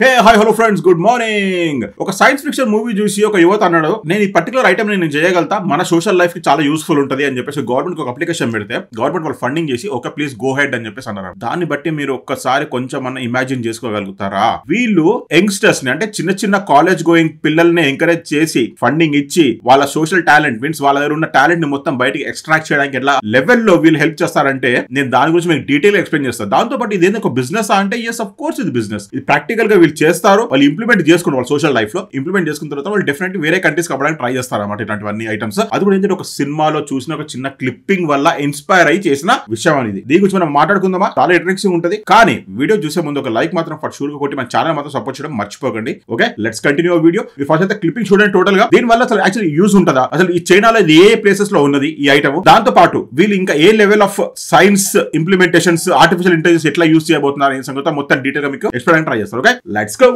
Hey hi hello friends, good morning. ఒక science fiction movie చూసి ఒక యువత అన్నాడు, నేను ఈ పర్టికులర్ ఐటమ్ నేను చేయగలుగుతా, మన సోషల్ లైఫ్ కి చాలా యూస్ఫుల్ ఉంటుంది అని చెప్పేసి గవర్నమెంట్ ఒక అప్లికేషన్ పెడితే గవర్నమెంట్ వాళ్ళు ఫండింగ్ చేసి ఓకే ప్లీజ్ గో హెడ్ అని చెప్పేసి అన్నారు. దాన్ని బట్టి మీరు ఒక్కసారి కొంచెం అన్న ఇమాజిన్ చేసుకోగలుగుతారా? వీళ్ళు యంగ్స్టర్స్ ని అంటే చిన్న చిన్న కాలేజ్ గోయింగ్ పిల్లల్ని ఎంకరేజ్ చేసి ఫండింగ్ ఇచ్చి వాళ్ళ సోషల్ టాలెంట్ మీన్స్ వాళ్ళ దగ్గర ఉన్న టాలెంట్ ని మొత్తం బయటికి ఎక్స్ట్రాక్ట్ చేయడానికి ఎట్లా లెవెల్లో వీళ్ళు హెల్ప్ చేస్తారంటే నేను దాని గురించి మీకు డీటెయిల్ ఎక్స్ప్లెయిన్ చేస్తాను. దాంతో పాటు ఇది ఒక బిజినెస్ అంటే ఎస్ ఆఫ్ కోర్స్ ఇది బిజినెస్. ఇది ప్రాక్టికల్ గా వీళ్ళు చేస్తారు, వాళ్ళు ఇంప్లిమెంట్ చేసుకుని వాళ్ళ సోషల్ లైఫ్ లో ఇంప్లిమెంట్ చేసుకున్న తర్వాత వాళ్ళు డెఫినెట్లీ వేరే కంట్రీస్ అవ్వడానికి ట్రై చేస్తారు అన్నమాట. ఇట్లాంటివన్నీ ఐటమ్స్ అది కూడా ఏంటంటే ఒక సినిమాలో చూసిన ఒక చిన్న క్లిప్పింగ్ వల్ల ఇన్స్పైర్ అయ్యి చేసిన విషయం అనేది. దీని గురించి మనం మాట్లాడుకుందామా? చాలా ఇంట్రెస్టింగ్ ఉంటుంది. కానీ వీడియో చూసే ముందు ఒక లైక్ మాత్రం ఫర్ షూర్ గా కొట్టి మన ఛానల్ మాత్రం సపోర్ట్ చేయడం మర్చిపోకండి. Okay, let's continue video. మీరు ఫస్ట్ అయితే క్లిప్పింగ్ చూడండి టోటల్ గా. దీని వల్ల అసలు యాక్చువల్లీ యూజ్ ఉంటుందా, అసలు ఈ చైనాలో ఇది ఏ ప్లేసెస్ లో ఉన్నది ఈ ఐటమ్, దాంతో పాటు వీళ్ళు ఇంకా ఏ level of science implementations artificial intelligence ఎట్లా యూజ్ చేయబోతున్నారు అనే సంగతి మొత్తం డీటెయిల్ గా మీకు ఎక్స్ప్లెయిన్ ట్రై చేస్తారు. Okay, let's go.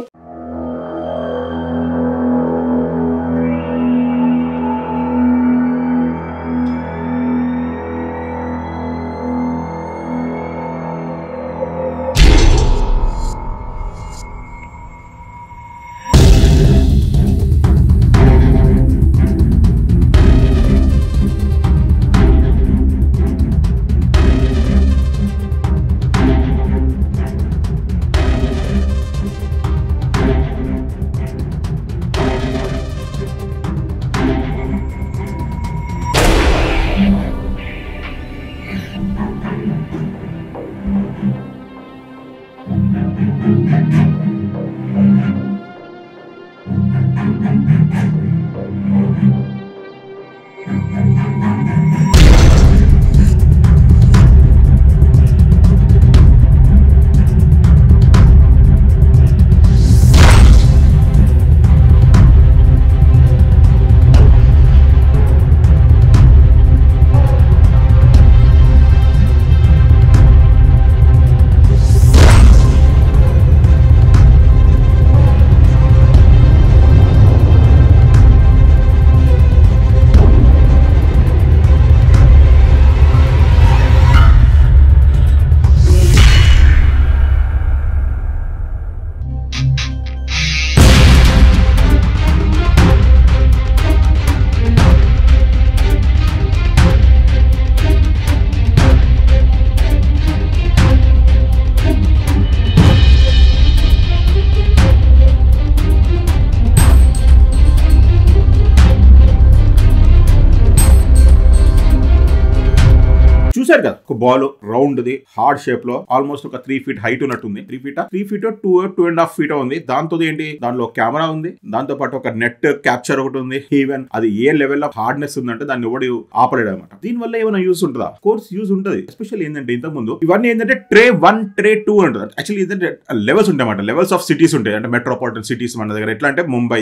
చూసారు కదా, ఒక ball round the hard shape లో ఆల్మోస్ట్ ఒక 3 feet హైట్ ఉన్నట్టుంది. 3 feet 2.5 feet ఉంది. దాంతో ఏంటి, దానిలో కెమెరా ఉంది, దాంతో పాటు ఒక నెట్ క్యాప్చర్ ఒకటి ఉంది. ఈవెన్ అది ఏ లెవెల్ ఆఫ్ హార్డ్నెస్ ఉందంటే దాన్ని ఎవడు ఆపలేడు అనమాట. దీని వల్ల ఏమైనా యూస్ ఉంటుందా? కోర్స్ యూస్ ఉంటుంది. ఎస్పెషల్ ఏంటంటే ఇంతకు ముందు ఇవన్నీ ఏంటంటే ట్రే 1 ట్రే 2 ఉంటుంది. యాక్చువల్లీ ఏంటంటే లెవెల్స్ ఉంటాయి అన్నమాట. లెవెల్స్ ఆఫ్ సిటీస్ ఉంటాయి. అంటే మెట్రోపాలిటన్ సిటీస్ మన దగ్గర ఎట్లా అంటే ముంబై,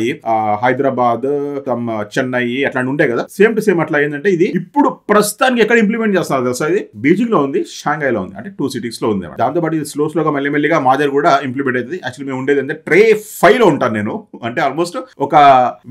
హైదరాబాద్, చెన్నై అట్లాంటి ఉంటాయి కదా. సేమ్ టు సేమ్ అట్లా ఏంటంటే ఇది ఇప్పుడు ప్రస్తుతానికి ఎక్కడ ఇంప్లిమెంట్ చేస్తారు తెలుసా? ఇది బీజింగ్ లో ఉంది, షాంఘై లో ఉంది, అంటే 2 cities లో ఉంది. దాంతో పాటు ఇది స్లోగా మెల్లిమెల్లిగా మా దగ్గర కూడా ఇంప్లిమెంట్ అవుతుంది. యాక్చువల్లీ మేము ఉండేది అంటే ట్రే 5 లో ఉంటాను నేను. అంటే ఆల్మోస్ట్ ఒక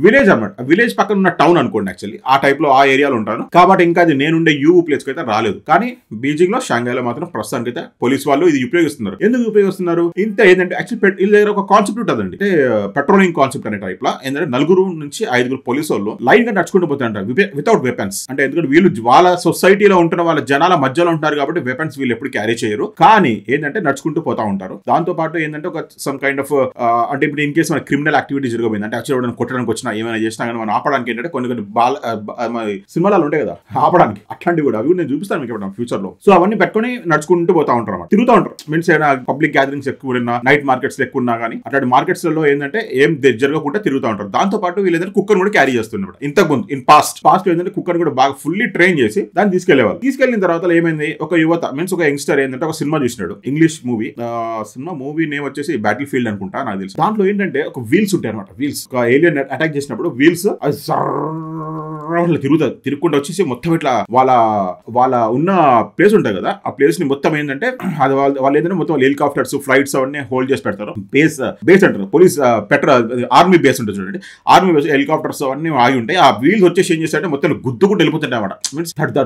విలేజ్ అనమాట. విలేజ్ పక్కన ఉన్న టౌన్ అనుకోండి. యాక్చువల్లీ ఆ టైప్ లో ఆ ఏరియాలో ఉంటాను. కాబట్టి ఇంకా అది నేనుండే ప్లేస్ కి అయితే రాలేదు. కానీ బీజింగ్ లో, షాంఘై లో మాత్రం ప్రస్తుతానికి అయితే పోలీస్ వాళ్ళు ఇది ఉపయోగిస్తున్నారు. ఎందుకు ఉపయోగిస్తున్నారు? ఇంత ఏంటంటే యాక్చువల్లీ వీళ్ళ దగ్గర ఒక కాన్సెప్ట్ ఉంటుందండి. అంటే పెట్రోలింగ్ కాన్సెప్ట్ అనే టైప్ లా ఏంటంటే 4 నుంచి 5 పోలీసు వాళ్ళు లైన్ గా నడుచుకుంటూ పోతారంటారు వితౌట్ వెపన్స్. అంటే ఎందుకంటే వీళ్ళు వాళ్ళ సొసైటీలో ఉంటున్న వాళ్ళ జనాల మధ్యలో ఉంటారు కాబట్టి వెపన్స్ వీళ్ళు ఎప్పుడు క్యారీ చేయరు. కానీ ఏంటంటే నడుచుకుంటూ పోతా ఉంటారు. దాంతో పాటు ఏంటంటే ఒక సమ్ కైండ్ ఆఫ్ అంటే ఇప్పుడు ఇన్ కేసు మన క్రిమినల్ యాక్టివిటీ జరగబోయింది అంటే యాక్చువల్లీ కొట్టడానికి వచ్చినా ఏమైనా చేసినా కానీ మనం ఆపడానికి ఏంటంటే కొన్ని సినిమాలు ఉంటాయి కదా ఆపడానికి, అట్లాంటివి కూడా అవి నేను చూపిస్తాను మీకు ఇప్పుడు ఫ్యూచర్ లో. సో అవన్నీ పెట్టుకుని నడుచుకుంటూ పోతా ఉంటారు అన్నమాట. తిరుగుతూ ఉంటారు. మీన్స్ ఏమైనా పబ్లిక్ గ్యాదరింగ్స్ ఎక్కువ ఉన్నా, నైట్ మార్కెట్స్ ఎక్కువ ఉన్నా కానీ అట్లాంటి మార్కెట్స్ లో ఏంటంటే ఏం జరగకుండా తిరుగుతూ ఉంటారు. దాంతో పాటు వీళ్ళు ఏంటంటే కుక్కర్ కూడా క్యారీ చేస్తున్నారు. ఇంతకు ముందు ఇన్ పాస్ట్ ఏంటంటే కుక్కర్ కూడా బాగా ఫుల్లీ ట్రైన్ చేసి దాన్ని తీసుకెళ్లేవాళ్ళు. తీసుకెళ్లిన తర్వాత ఏమైంది, ఒక యువత మీన్స్ ఒక యంగ్స్టర్ ఏంటంటే ఒక సినిమా చూసినాడు, ఇంగ్లీష్ మూవీ. మూవీ నేమ్ వచ్చేసి బ్యాటిల్ ఫీల్డ్ అనుకుంటా నాకు తెలుసు. దాంట్లో ఏంటంటే ఒక వీల్స్ ఉంటాయి అనమాట. వీల్స్ ఒక ఏలియన్ అటాక్ చేసినప్పుడు వీల్స్ ఇట్లా తిరుగుతుంది. తిరుగుకుంటూ వచ్చేసి మొత్తం ఇట్లా వాళ్ళ ఉన్న ప్లేస్ ఉంటుంది కదా, ఆ ప్లేస్ ని మొత్తం ఏంటంటే అది వాళ్ళు ఏంటంటే మొత్తం హెలికాప్టర్స్ ఫ్లైట్స్ అవన్నీ హోల్డ్ చేసి పెడతారు. బేస్ అంటారు, పోలీస్ ఆర్మీ బేస్ ఉంటుంది చూడండి, ఆర్మీ బేస్ హెలికాప్టర్స్ అవన్నీ ఆగి ఉంటాయి. ఆ వీల్స్ వచ్చేసి ఏం చేస్తారంటే మొత్తం గుద్దుకుంటూ వెళ్ళిపోతుంటాయి అనమాట. మీన్స్ థడ్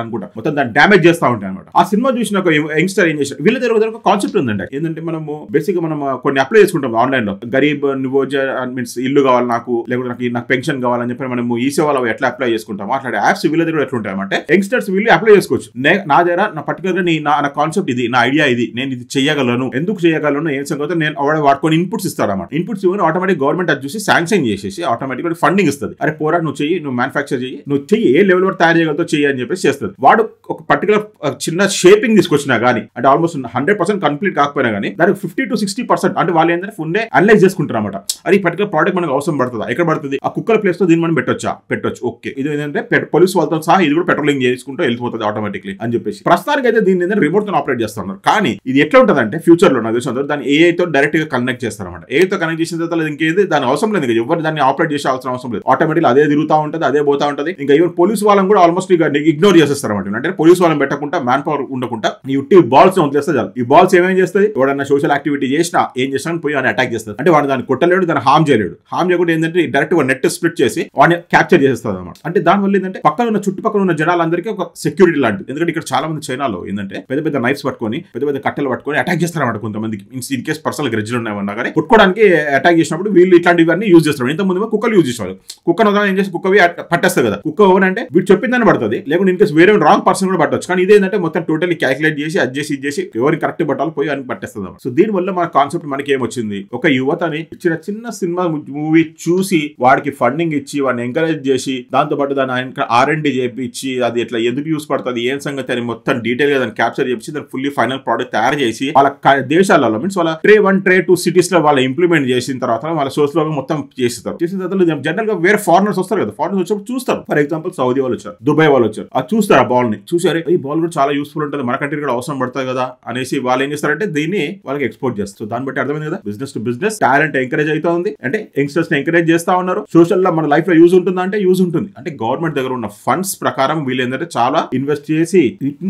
అనుకుంటా మొత్తం దాన్ని డ్యామేజ్ చేస్తూ ఉంటాయి అనమాట. ఆ సినిమా చూసిన ఒక యంగ్స్టర్ ఏం చేశారు, వీళ్ళ దగ్గర ఒక కాన్సెప్ట్ ఉందండి. ఏంటంటే మనము బేసిక్ గా మనం కొన్ని అప్లై చేసుకుంటాం ఆన్లైన్ లో, గరీబ్ నివోజర్ మీన్స్ ఇల్లు కావాలి నాకు, లేకపోతే నాకు పెన్షన్ కావాలని చెప్పి మనము ఈ సేవలో ఎట్లా అప్లై చేసుకుంటాం అట్లాంటి యాప్స్ వీళ్ళ దగ్గర ఎట్లా ఉంటాయి అంటే యంగ్స్టర్స్ వీళ్ళు అప్లై చేసుకోవచ్చు. నా దగ్గర నా పర్టికులర్ గా నా కాన్సెప్ట్ ఇది, నా ఐడియా ఇది, నేను ఇది చేయగలను, ఎందుకు చేయగలను, ఏం సంగతి నేను వాడుకొని ఇన్పుట్స్ ఇస్తాడు అన్నమాట. ఇన్పుట్స్ ఇవ్వని ఆటోమేటిక్ గవర్నమెంట్ అది చూసి శాంక్షన్ చేసేసి ఆటోమేటిక్ ఫండింగ్ ఇస్తుంది. అరే పోరా నువ్వు చెయ్యి, నువ్వు మ్యానుఫాక్చర్ చెయ్యి, నువ్వు చెయ్యి, ఏ లెవెల్ వరకు తయారు చేయగలతో చెయ్యి అని చెప్పేసి చేస్తుంది. వాడు ఒక పర్టికులర్ చిన్న షేపింగ్ తీసుకొచ్చినా గానీ, అంటే ఆల్మోస్ట్ 100% కంప్లీట్ కాకపోయినా కానీ దానికి 50 to 60% అంటే వాళ్ళు ఏంటంటే ఫుల్ అనలైజ్ చేసుకుంటారు అనమాట. అది ఈ పర్టికులర్ ప్రోడక్ట్ మనకు అవసరం పడుతుందా, ఎక్కడ పడుతుంది, ఆ కుక్కల ప్లేస్ లో దీన్ని మనం పెట్టొచ్చు. ఓకే, ఇది ఏంటంటే పోలీస్ వాళ్ళతో సహా ఇది కూడా పెట్రోలింగ్ చేసుకుంటూ వెళ్ళిపోతుంది ఆటోమేటిక్లీ అని చెప్పేసి. ప్రస్తుతానికి అయితే దీన్ని ఏంటంటే రిమోట్ తో ఆపరేట్ చేస్తున్నారు. కానీ ఇది ఎట్లా ఉంటుంది అంటే ఫ్యూచర్ లో నాకు తెలిసిన దాన్ని AI తో డైరెక్ట్ గా కనెక్ట్ చేస్తారు అనమాట. AI తో కనెక్ట్ చేసిన తర్వాత ఇంకేది దాని అవసరం లేదు, ఎవరు దాన్ని ఆపరేట్ చేసే అవసరం లేదు. ఆటోమేటిక్ అదే తిరుగుతూ ఉంటుంది, అదే పోతా ఉంటుంది. ఇంకా ఈవెన్ పోలీస్ వాళ్ళని కూడా ఆల్మోస్ట్ ఇగ్నోర్ చేసేస్తారు అనమాట. అంటే పోలీస్ వాళ్ళని పెట్టకుండా మ్యాన్ పవర్ ఉండకుండా ఈ బాల్స్ వదిలేస్తే చాలు. ఈ బాల్స్ ఏమేం చేస్తుంది, ఎవడన్నా సోషల్ యాక్టివిటీ చేసినా ఏం చేసినా పోయి వాడిని అటాక్ చేస్తుంది. అంటే వాడు దాన్ని కొట్టలేడు, దాన్ని హామ్ చేయలేడు. హామ్ చేయకుండా ఏంటంటే డైరెక్ట్ నెట్ స్ప్లిట్ చేసి వాడిని క్యాప్చర్ చేసేస్తుంది అనమాట. అంటే దానివల్ల ఏంటంటే పక్కన ఉన్న చుట్టుపక్కల ఉన్న జనాలందరికీ ఒక సెక్యూరిటీ లాంటిది. ఎందుకంటే ఇక్కడ చాలా మంది చైనాలో ఏంటంటే పెద్ద పెద్ద నైఫ్స్ పట్టుకొని, పెద్ద పెద్ద కట్టెలు పట్టుకొని అటాక్ చేస్తారన్నమాట. కొంతమందికి ఇన్ కేస్ పర్సనల్ గ్రెడ్జ్లు ఉన్నాయన్నా కానీ కొట్టుకోవడానికి అటాక్ చేసినప్పుడు వీళ్ళు ఇట్లాంటివన్నీ యూజ్ చేస్తారు. ఇంత ముందు కుక్కలు యూజ్ చేసేవాళ్ళు. కుక్కను ఏం చేసి కుక్కవి పట్టేస్తారు కదా, కుక్క ఓవరంటే వీడు చెప్పిందని పడుతుంది, లేకుంటే ఇన్ కేస్ వేరే రాంగ్ పర్సన్ కూడా పట్టవచ్చు. కానీ ఇదేంటంటే మొత్తం టోటల్లీ క్యాలిక్యులేట్ చేసి అది చేసి ఇది చేసి ఎవరికి కరెక్ట్ పట్టాలి పోయి అని పట్టేస్తుంది. సో దీనివల్ల మన కాన్సెప్ట్ మనకి ఏమొచ్చింది, ఒక యువతని చిన్న సినిమా మూవీ చూసి వాడికి ఫండింగ్ ఇచ్చి వాడిని ఎంకరేజ్ చేసి దాంతో పాటు దాన్ని R&D చేయించి అది ఎట్లా ఎందుకు యూస్ పడుతుంది ఏం సంగతి అని మొత్తం డీటెయిల్ గా దాన్ని క్యాప్చర్ చేసి దాన్ని ఫుల్లీ ఫైనల్ ప్రోడక్ట్ తయారు చేసి వాళ్ళ దేశాలలో మీన్స్ వాళ్ళ Tier 1 Tier 2 సిటీస్ లో వాళ్ళు ఇంప్లిమెంట్ చేసిన తర్వాత వాళ్ళ సోర్స్ లో మొత్తం చేస్తారు. చేసిన తర్వాత జనరల్ గా వేరే ఫారినర్స్ వస్తారు కదా, ఫారినర్స్ వచ్చినప్పుడు చూస్తారు. ఫర్ ఎగ్జాంపుల్ సౌదీ వాళ్ళు వచ్చారు, దుబాయ్ వాళ్ళు వచ్చారు, అది చూస్తారు ఆ బాల్ ని చూసి అరే ఈ బాల్ కూడా చాలా యూస్ఫుల్ ఉంటుంది, మన కంట్రీ కూడా అవసరం పడుతుంది కదా అనేసి వాళ్ళు ఏం చేస్తారంటే దీన్ని వాళ్ళకి ఎక్స్పోర్ట్ చేస్తారు. దాన్ని బట్టి అర్థమైంది కదా, business to business talent encourage అవుతా ఉంది. అంటే యంగ్స్టర్స్ ని ఎంకరేజ్ చేస్తా ఉన్నారు. సోషల్ లో మన లైఫ్ లో యూజ్ ఉంటుందా అంటే యూజ్ ఉంటుంది. అంటే గవర్నమెంట్ దగ్గర ఉన్న ఫండ్స్ ప్రకారం వీళ్ళు ఏంటంటే చాలా ఇన్వెస్ట్ చేసి,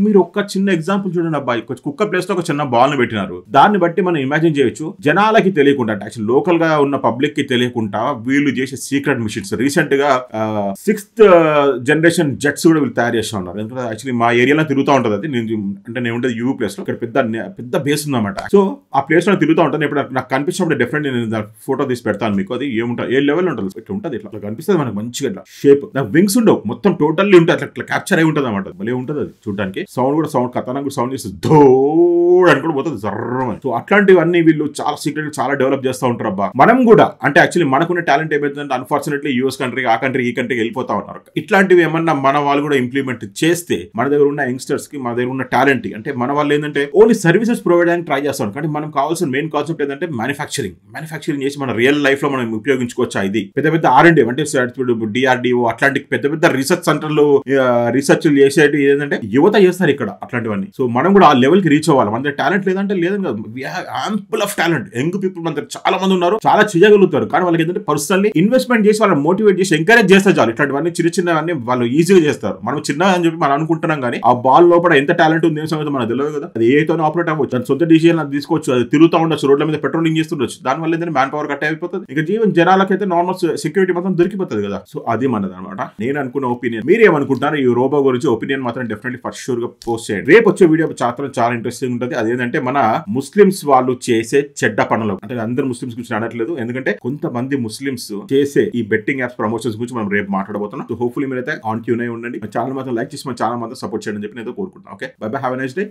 మీరు ఒక చిన్న ఎగ్జాంపుల్ చూడండి అబ్బాయి, కుక్క ప్లేస్ లో ఒక చిన్న బాల్ ని పెట్టినారు. దాన్ని బట్టి మనం ఇమాజిన్ చేయొచ్చు జనాలకి తెలియకుండా, యాక్చువల్ లోకల్ గా ఉన్న పబ్లిక్ కి తెలియకుండా వీళ్ళు చేసే సీక్రెట్ మిషన్స్. రీసెంట్ గా 6th జనరేషన్ జెట్స్ కూడా వీళ్ళు తయారు చేస్తూ ఉన్నారు. ఎందుకంటే యాక్చువల్లీ మా ఏరియాలో తిరుగుతూ ఉంటుంది. అది నేను ఉండేది యూవీ ప్లేస్ లో, ఇక్కడ పెద్ద బేస్ ఉందన్నమాట. సో ఆ ప్లేస్ లో తిరుగుతూ ఉంటాను. ఇప్పుడు నాకు కనిపించినప్పుడు డెఫినెట్ నేను ఫోటో తీసి పెడతాను మీకు. అది ఏముంటుంది, ఏ లెవెల్ ఉంటుంది, ఇట్లా ఉంటుంది, ఇట్లా కనిపిస్తుంది మనకు మంచిగా. ఇట్లా షేప్, నాకు వింగ్స్ ఉండవు, మొత్తం టోటల్లీ ఉంటుంది, అట్లా క్యాప్చర్ అయి ఉంటుంది అనమాట. భలే ఉంటుంది అది చూడడానికి. సౌండ్ కూడా కథనానికి కూడా సౌండ్ చేస్తుంది, ధోడ్ అని కూడా పోతుంది జర్రమని. సో అట్లాంటివన్నీ వీళ్ళు చాలా సీక్రెట్ చాలా డెవలప్ చేస్తూ ఉంటారు అబ్బా. మనం కూడా అంటే యాక్చువల్లీ మనకున్న టాలెంట్ ఏమైతుందంటే అన్ఫార్చునేట్లీ US కంట్రీ ఆ కంట్రీ ఈ కంట్రీకి వెళ్ళిపోతా ఉన్నారు. ఇట్లాంటివి ఏమన్నా మన వాళ్ళు కూడా ఇంప్లిమెంట్ చేస్తే మన దగ్గర ఉన్న యంగ్స్టర్స్ కి, మన దగ్గర ఉన్న టాలెంట్ అంటే మన వాళ్ళు ఏంటంటే ఓన్లీ సర్వీసెస్ ప్రొవైడ్ చేయడానికి ట్రై చేస్తాం. కానీ మనం కావాల్సిన మెయిన్ కాన్సెప్ట్ ఏంటంటే మ్యానుఫ్యాక్చరింగ్ చేసి మన రియల్ లైఫ్ లో మనం ఉపయోగించుకోవచ్చు. ఇది పెద్ద R&D అంటే DRDO అట్లాంటి పెద్ద రీసెర్చ్ సెంటర్లు రీసెర్చ్ చేసేది ఏంటంటే యువత చేస్తారు ఇక్కడ అట్లాంటివన్నీ. సో మనం కూడా ఆ లెవెల్ కి రీచ్ అవ్వాలి. మన దగ్గర టాలెంట్ లేదంటే లేదని కాదు, ample of talent. Young people మన దగ్గర చాలా మంది ఉన్నారు, చాలా చేయగలుగుతారు. కానీ వాళ్ళకి ఏంటంటే పర్సనల్లీ ఇన్వెస్ట్మెంట్ చేసి వాళ్ళని మోటివేట్ చేసి ఎంకరేజ్ చేస్తే చాలు. ఇట్లాంటివన్నీ చిన్నవన్నీ వాళ్ళు ఈజీగా చేస్తారు. మనం చిన్న అని చెప్పి మనం అనుకుంటున్నాం కానీ ఆ బాల్ లోపల ఎంత టాలెంట్ ఉంది సంగతి మనకు తెలియదు కదా. అది ఏతోనే ఆపరేట్ అవ్వచ్చు, దాని సొంత డిసిజన్ అది తీసుకోవచ్చు, అది తిరుగుతూ ఉండొచ్చు, రోడ్ల మీద పెట్రోలింగ్ చేస్తుండొచ్చు. దానివల్ల ఏంటంటే మ్యాన్ పవర్ కట్ అయిపోతుంది. ఇక జనాలకైతే నార్మల్ సెక్యూరిటీ మొత్తం దొరికిపోతుంది కదా. సో అది మనది అనమాట. నేను అనుకున్న ఒపీనియన్. మీరు ఏమనుకుంటున్నారు ఈ రోబో గురించి? ఒపీనియన్ మాత్రం డెఫినెట్లీ ఫర్ షూర్ గా పోస్ట్ చేయండి. రేపు వచ్చే వీడియో చాలా ఇంట్రెస్టింగ్ ఉంటుంది. అదేంటంటే మన ముస్లిమ్స్ వాళ్ళు చేసే చెడ్డ పనులు. అంటే అందరు ముస్లిమ్స్ గురించి అనట్లేదు, ఎందుకంటే కొంతమంది ముస్లిమ్స్ చేసే ఈ బెట్టింగ్ యాప్స్ ప్రమోషన్స్ గురించి మనం రేపు మాట్లాడబోతున్నాం. సో హోప్ఫుల్లీ మీరైతే ఆన్ ట్యూన్ అయి ఉండండి. ఛానల్ మాత్రం లైక్ చేసి మన ఛానల్ మాత్రం సపోర్ట్ చేయడం చెప్పి నేను కోరుకుంటున్నాను. Okay, by by, have a nice day.